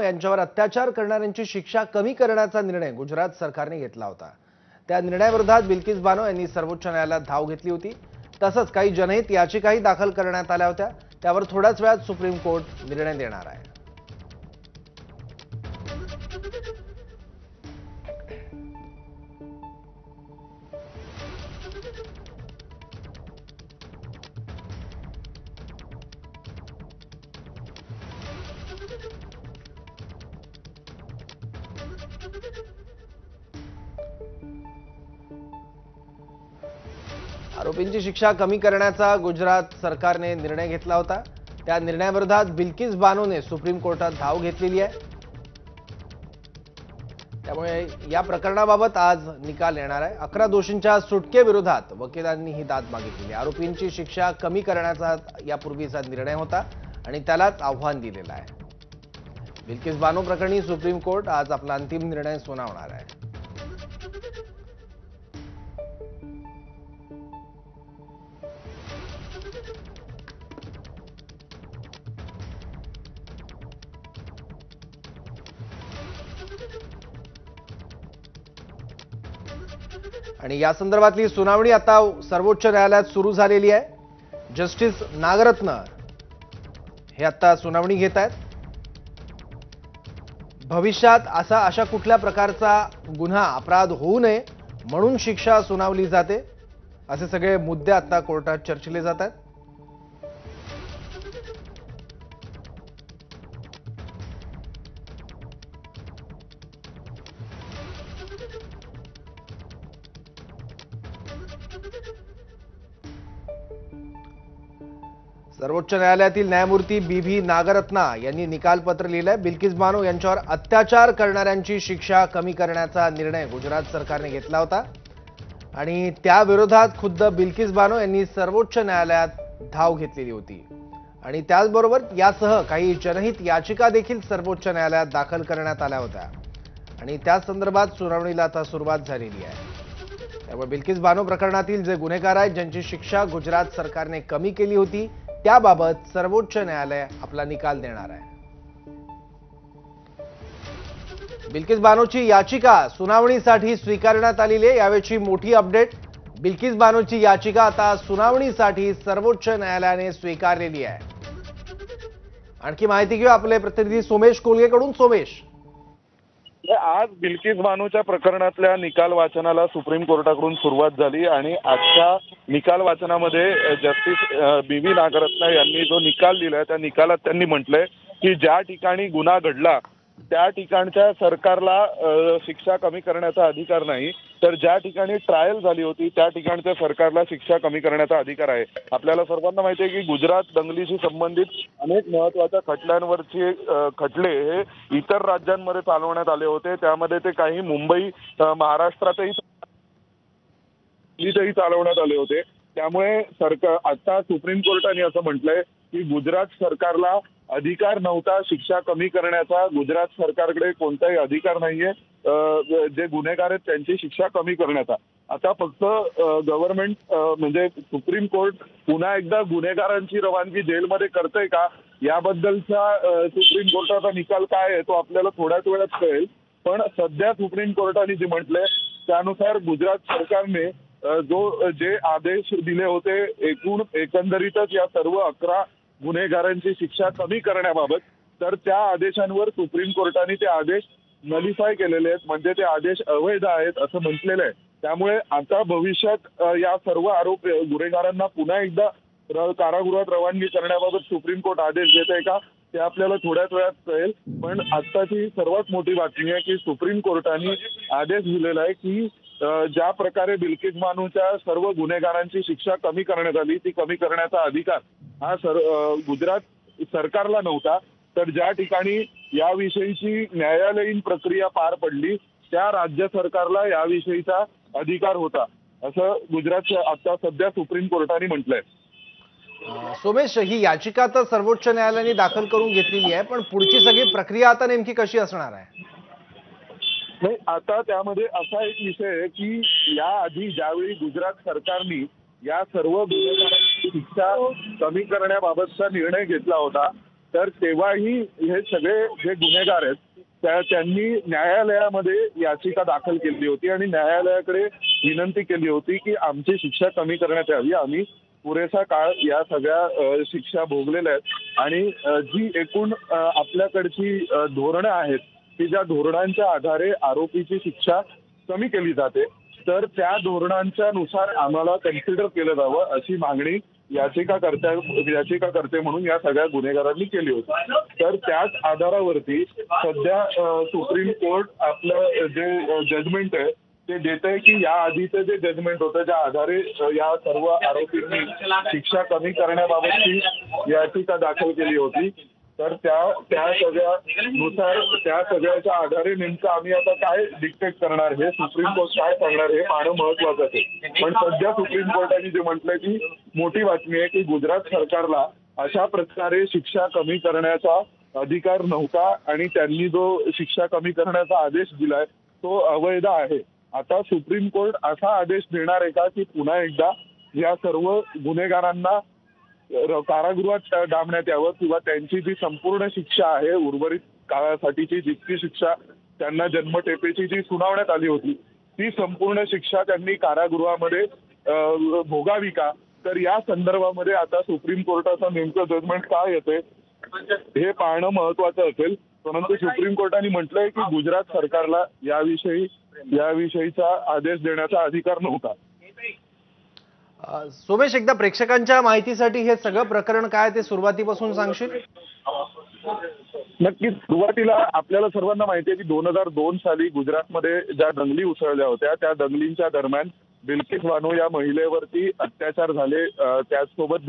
यांच्यावर अत्याचार करणाऱ्यांची शिक्षा कमी करण्याचा निर्णय गुजरात सरकारने घेतला होता। त्या निर्णयाविरोधात बिल्किस बानो यांनी सर्वोच्च न्यायालयात धाव घेतली होती। तसंच काही जनहित याचिकाही दाखल करण्यात आल्या होत्या। त्यावर थोड्याच वेळात सुप्रीम कोर्ट निर्णय देणार आहे। आरोपींची शिक्षा कमी करण्याचा गुजरात सरकारने निर्णय घेतला होता। त्या निर्णयाविरोधात बिल्किस बानोने सुप्रीम कोर्टात धाव घेतलेली आहे। त्यामुळे या प्रकरणाबाबत आज निकाल येणार आहे। 11 दोषींच्या सुटकेविरोधात वकिलांनी ही दाद मागितली। आरोपींची शिक्षा कमी करण्याचा यापूर्वीचा निर्णय होता आणि त्यालाच आव्हान दिलेलं आहे। बिल्किस बानो प्रकरणी सुप्रीम कोर्ट आज आपला अंतिम निर्णय सुनावणार आहे। आणि या संदर्भातली सुनावणी आता सर्वोच्च न्यायालयात सुरू झालेली आहे। जस्टिस नागरत्न हे आता सुनावणी घेत आहेत। भविष्यात अशा कुठल्या प्रकारचा गुन्हा अपराध होऊ नये म्हणून शिक्षा सुनावली जाते, असे सगळे मुद्दे आता कोर्टात चर्चिले जात आहेत। सर्वोच्च न्यायालयातील न्यायमूर्ती बी.व्ही. नागरत्ना यांनी निकालपत्र लिहिलंय। बिल्किस बानो यांच्यावर अत्याचार करणाऱ्यांची शिक्षा कमी करण्याचा निर्णय गुजरात सरकारने घेतला होता आणि त्या विरोधात खुद्द बिल्किस बानो यांनी सर्वोच्च न्यायालयात धाव घेतलेली होती आणि त्याचबरोबर यासह काही जनहित याचिका देखील सर्वोच्च न्यायालयात दाखल करण्यात आल्या होत्या आणि त्या संदर्भात सुनावणीला आता सुरुवात झालेली आहे। त्यामुळे बिल्किस बानो प्रकरणातील जे गुन्हेगार आहेत ज्यांची शिक्षा गुजरात सरकारने कमी केली होती त्याबाबत सर्वोच्च न्यायालय आपला निकाल देणार आहे। बिल्किस बानोची याचिका सुनावणीसाठी स्वीकारण्यात आलेली आहे। यावेळची मोठी अपडेट, बिल्किस बानोची याचिका आता सुनावणीसाठी सर्वोच्च न्यायालयाने स्वीकारलेली आहे। आणखी माहिती घेऊ आपले प्रतिनिधी सोमेश कोलगेकडून। सोमेश, आज बिल्किस बानोच्या प्रकरणातल्या निकाल वाचनाला सुप्रीम कोर्टाकडून सुरुवात झाली आणि आजच्या निकाल वाचनामध्ये जस्टिस बी.व्ही. नागरत्ना यांनी जो निकाल दिलाय त्या निकालात त्यांनी म्हटलंय की ज्या ठिकाणी गुन्हा घडला त्या ठिकाणच्या सरकारला शिक्षा कमी करण्याचा अधिकार नाही, तर ज्या ठिकाणी ट्रायल झाली होती त्या ठिकाणच्या सरकारला शिक्षा कमी करण्याचा अधिकार आहे। आपल्याला सर्वांना माहिती आहे की गुजरात दंगलीशी संबंधित अनेक महत्त्वाच्या खटल्यांवरचे खटले हे इतर राज्यांमध्ये चालवण्यात आले होते। त्यामध्ये ते काही मुंबई महाराष्ट्रातही चालवण्यात आले होते। त्यामुळे सरकार आता सुप्रीम कोर्टाने असं म्हटलंय की गुजरात सरकारला अधिकार नव्हता शिक्षा कमी करण्याचा। गुजरात सरकारकडे कोणताही अधिकार नाहीये जे गुन्हेगार आहेत त्यांची शिक्षा कमी करण्याचा। आता फक्त गव्हर्नमेंट म्हणजे सुप्रीम कोर्ट पुन्हा एकदा गुन्हेगारांची रवानगी जेलमध्ये करतंय का याबद्दलचा सुप्रीम कोर्टाचा निकाल काय आहे तो आपल्याला थोड्याच वेळात कळेल। पण सध्या सुप्रीम कोर्टाने जे म्हटलंय त्यानुसार गुजरात सरकारने जे आदेश दिले होते एकंदरीतच या सर्व 11 गुन्हेगारांची शिक्षा कमी करण्याबाबत, तर त्या आदेशांवर सुप्रीम कोर्टाने ते आदेश नलिफाय केलेले आहेत, म्हणजे ते आदेश अवैध आहेत असं म्हटलेलं आहे। त्यामुळे आता भविष्यात या सर्व गुन्हेगारांना पुन्हा एकदा कारागृहात रवानगी करण्याबाबत सुप्रीम कोर्ट आदेश देत आहे का ते आपल्याला थोड्याच वेळात कळेल। पण आत्ताची सर्वात मोठी बातमी आहे की सुप्रीम कोर्टाने आदेश दिलेला आहे की ज्या प्रकारे बिल्किस बानोच्या सर्व गुन्हेगारांची शिक्षा कमी करण्यात आली ती कमी करण्याचा अधिकार हा गुजरात सरकारला नव्हता, तर ज्या ठिकाणी याविषयीची न्यायालयीन प्रक्रिया पार पडली त्या राज्य सरकारला याविषयीचा अधिकार होता, असं गुजरात आता सध्या सुप्रीम कोर्टाने म्हटलंय। सोमेश, ही याचिका तर सर्वोच्च न्यायालयाने दाखल करून घेतलेली आहे, पण पुढची सगळी प्रक्रिया आता नेमकी कशी असणार आहे? नाही, आता त्यामध्ये असा एक विषय आहे की याआधी ज्यावेळी गुजरात सरकारने या सर्व गुन्हेगारांची शिक्षा कमी करण्याबाबतचा निर्णय घेतला होता तर तेव्हाही हे सगळे जे गुन्हेगार आहेत त्यांनी न्यायालयामध्ये याचिका दाखल केली होती आणि न्यायालयाकडे विनंती केली होती की आमची शिक्षा कमी करण्यात यावी. आम्ही पुरेसा काळ या सगळ्या शिक्षा भोगलेल्या आहेत आणि जी एकूण आपल्याकडची धोरणं आहेत की ज्या धोरणांच्या आधारे आरोपीची शिक्षा कमी केली जाते, तर त्या धोरणांच्या नुसार आम्हाला कन्सिडर केलं जावं अशी मागणी याचिकाकर्ते म्हणून या सगळ्या गुन्हेगारांनी केली होती. तर त्याच आधारावरती सध्या सुप्रीम कोर्ट आपलं जे जजमेंट आहे ते देत आहे की या आधीचं जे जजमेंट होतं ज्या आधारे या सर्व आरोपींनी शिक्षा कमी करण्याबाबतची याचिका दाखल केली होती, तर त्या सगळ्यानुसार त्या सगळ्याच्या आधारे नेमकं आम्ही आता काय डिक्टेट करणार हे सुप्रीम कोर्ट काय करणार हे पाहणं महत्वाचं आहे. पण सध्या सुप्रीम कोर्टाने जे म्हटलंय की मोठी बातमी आहे की गुजरात सरकारला अशा प्रकारे शिक्षा कमी करण्याचा अधिकार नव्हता आणि त्यांनी जो शिक्षा कमी करण्याचा आदेश दिलाय तो अवैध आहे. आता सुप्रीम कोर्ट असा आदेश देणार आहे का की पुन्हा एकदा या सर्व गुन्हेगारांना कारागृहात डांबण्यात यावं किंवा त्यांची जी संपूर्ण शिक्षा आहे उर्वरित काळासाठीची जितकी शिक्षा त्यांना जन्मठेपेची जी सुनावण्यात आली होती ती संपूर्ण शिक्षा त्यांनी कारागृहामध्ये भोगावी का? तर या संदर्भामध्ये आता सुप्रीम कोर्टाचं नेमकं जजमेंट काय येते हे पाहणं महत्वाचं असेल. परंतु सुप्रीम कोर्टाने म्हटलंय की गुजरात सरकारला याविषयीचा आदेश देण्याचा अधिकार नव्हता. सोमेश, एकदा प्रेक्षकांच्या माहितीसाठी हे सगळं प्रकरण काय ते सुरुवातीपासून सांगशील? नक्कीच. सुरुवातीला आपल्याला सर्वांना माहिती आहे की 2002 साली गुजरातमध्ये ज्या दंगली उसळल्या होत्या त्या दंगलींच्या दरम्यान बिल्किस बानो या महिलेवरती अत्याचार झाले. त्याचसोबत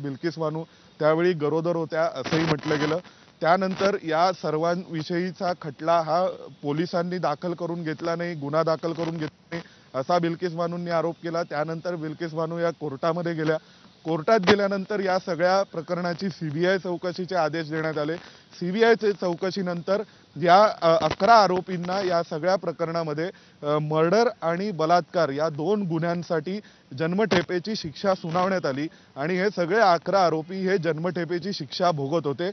बिल्किस बानो त्यावेळी गरोदर होत्या असंही म्हटलं गेलं. त्यानंतर या सर्वांविषयीचा खटला हा पोलिसांनी दाखल करून घेतला नाही, गुन्हा दाखल करून घेतला नाही असा बिल्किस बानोंनी आरोप केला. त्यानंतर बिल्किस बानो या कोर्टामध्ये गेल्या. कोर्टात गेल्यानंतर या सगळ्या प्रकरणाची सीबीआय चौकशीचे आदेश देण्यात आले. सीबीआयचे चौकशीनंतर या 11 आरोपींना या सगळ्या प्रकरणामध्ये मर्डर आणि बलात्कार या 2 गुन्ह्यांसाठी जन्मठेपेची शिक्षा सुनावण्यात आली आणि हे सगळे 11 आरोपी हे जन्मठेपेची शिक्षा भोगत होते.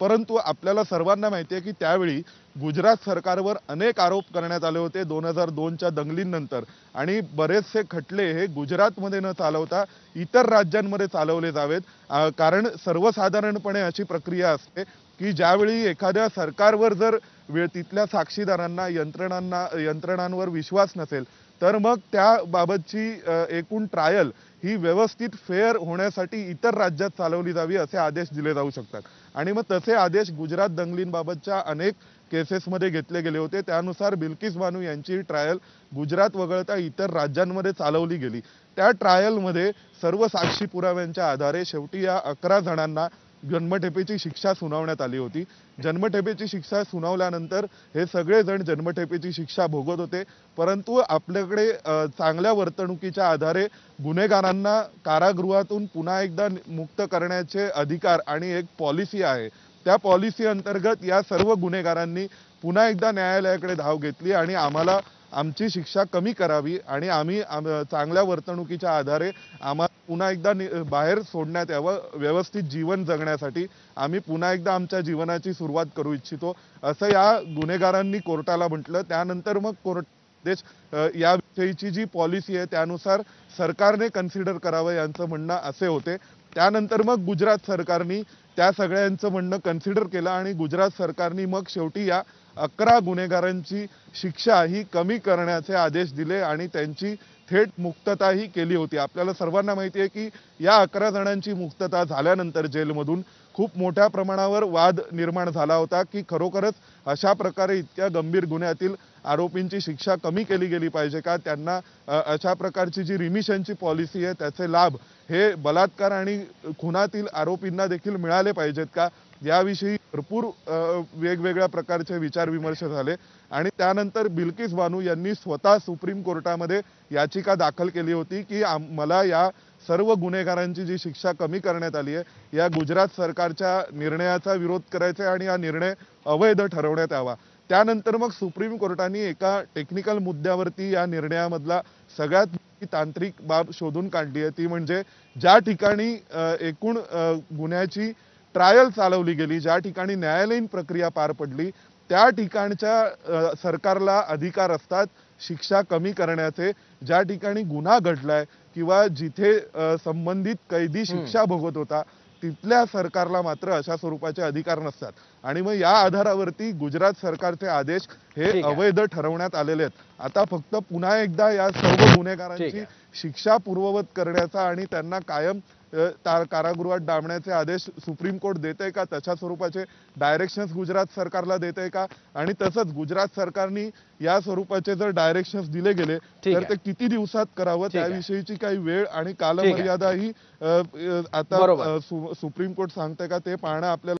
परंतु आपल्याला सर्वांना माहिती आहे की त्यावेळी गुजरात सरकारवर अनेक आरोप करण्यात आले होते 2002च्या दंगलींनंतर आणि बरेचसे खटले हे गुजरातमध्ये न चालवता इतर राज्यांमध्ये चालवले जावेत. कारण सर्वसाधारणपणे अशी प्रक्रिया असते की ज्यावेळी एखाद्या सरकारवर जर तिथल्या साक्षीदारांना यंत्रणांवर विश्वास नसेल तर मग त्याबाबतची एकूण ट्रायल ही व्यवस्थित फेअर होण्यासाठी इतर राज्यात चालवली जावी असे आदेश दिले जाऊ शकतात. आणि मग तसे आदेश गुजरात दंगलींबाबतच्या अनेक केसेसमध्ये घेतले गेले होते. त्यानुसार बिल्किस बानो यांची ट्रायल गुजरात वगळता इतर राज्यांमध्ये चालवली गेली. त्या ट्रायलमध्ये सर्व साक्षी पुराव्यांच्या आधारे शेवटी या 11 जणांना जन्मठेपेची शिक्षा सुनावण्यात आली होती. जन्मठेपेची शिक्षा सुनावल्यानंतर हे सगळे जण जन्मठेपेची शिक्षा भोगत होते. परंतु आपल्याकडे चांगल्या वर्तणुकीच्या आधारे गुन्हेगारांना कारागृहातून पुन्हा एकदा मुक्त करण्याचे अधिकार आणि एक पॉलिसी आहे. त्या पॉलिसी अंतर्गत या सर्व गुन्हेगारांनी पुन्हा एकदा न्यायालयाकडे धाव घेतली आणि आम्हाला आमची शिक्षा कमी करावी आणि आम्ही चांगल्या वर्तणुकीच्या आधारे आम्हाला पुन्हा एकदा बाहेर सोडण्यात यावं, व्यवस्थित जीवन जगण्यासाठी आम्ही पुन्हा एकदा आमच्या जीवनाची सुरुवात करू इच्छितो असं या गुन्हेगारांनी कोर्टाला म्हटलं. त्यानंतर मग कोर्ट देश याविषयीची जी पॉलिसी आहे त्यानुसार सरकारने कन्सिडर करावं यांचं म्हणणं असे होते. त्यानंतर मग गुजरात सरकारने त्या सगळ्यांचं म्हणणं कन्सिडर केलं आणि गुजरात सरकारने मग शेवटी या 11 गुन्हेगारांची शिक्षा ही कमी करण्याचे आदेश दिले आणि त्यांची थेट मुक्तताही केली होती. आपल्याला सर्वांना माहिती आहे की या 11 जणांची मुक्तता झाल्यानंतर जेलमधून खूप मोठ्या प्रमाणावर वाद निर्माण झाला होता की खरोखरच अशा प्रकारे इतक्या गंभीर गुन्ह्यातील आरोपींची शिक्षा कमी केली गेली पाहिजे का? त्यांना अशा प्रकारची जी रिमिशनची पॉलिसी आहे त्याचे लाभ हे बलात्कार आणि खुनातील आरोपींना देखील मिळाले पाहिजेत का? याविषयी भरपूर वेगवेगळ्या प्रकारचे विचारविमर्श झाले आणि त्यानंतर बिल्किस बानो यांनी स्वतः सुप्रीम कोर्टामध्ये याचिका दाखल केली होती की मला या सर्व गुन्हेगारांची जी शिक्षा कमी करण्यात आली आहे या गुजरात सरकारच्या निर्णयाचा विरोध करायचा आणि हा निर्णय अवैध ठरवण्यात यावा. त्यानंतर मग सुप्रीम कोर्टाने एका टेक्निकल मुद्द्यावरती या निर्णयामधला सगळ्यात की तांत्रिक बाब शोधून काढली आहे, ती म्हणजे ज्या ठिकाणी एकूण गुन्ह्याची ट्रायल चालवली गेली, ज्या ठिकाणी न्यायालयीन प्रक्रिया पार पडली, त्या ठिकाणच्या सरकारला अधिकार असतात शिक्षा कमी करण्याचे. ज्या ठिकाणी गुन्हा घडलाय किंवा जिथे संबंधित कैदी शिक्षा भोगत होता तिथल्या सरकारला मात्र अशा स्वरूपाचे अधिकार नसतात. आणि मग या आधारावरती गुजरात सरकारचे आदेश हे ठीक आहे. अवैध ठरवण्यात आलेले आहेत. आता फक्त पुन्हा एकदा या सर्व ठीक गुन्हेगारांची आहे. शिक्षा पूर्ववत करण्याचा आणि त्यांना कायम कारागृहात डांबण्याचे आदेश सुप्रीम कोर्ट देते का, तशा स्वरूपाचे डायरेक्शन्स गुजरात सरकारला देते का, आणि तसंच गुजरात सरकारने या स्वरूपाचे जर डायरेक्शन्स दिले गेले ठीक तर आहे. ते किती दिवसात करावं ठीक आहे. त्याविषयीची काही वेळ आणि कालमर्यादा ही आता बरोबर. सुप्रीम कोर्ट सांगते का ते पाहणं आपल्याला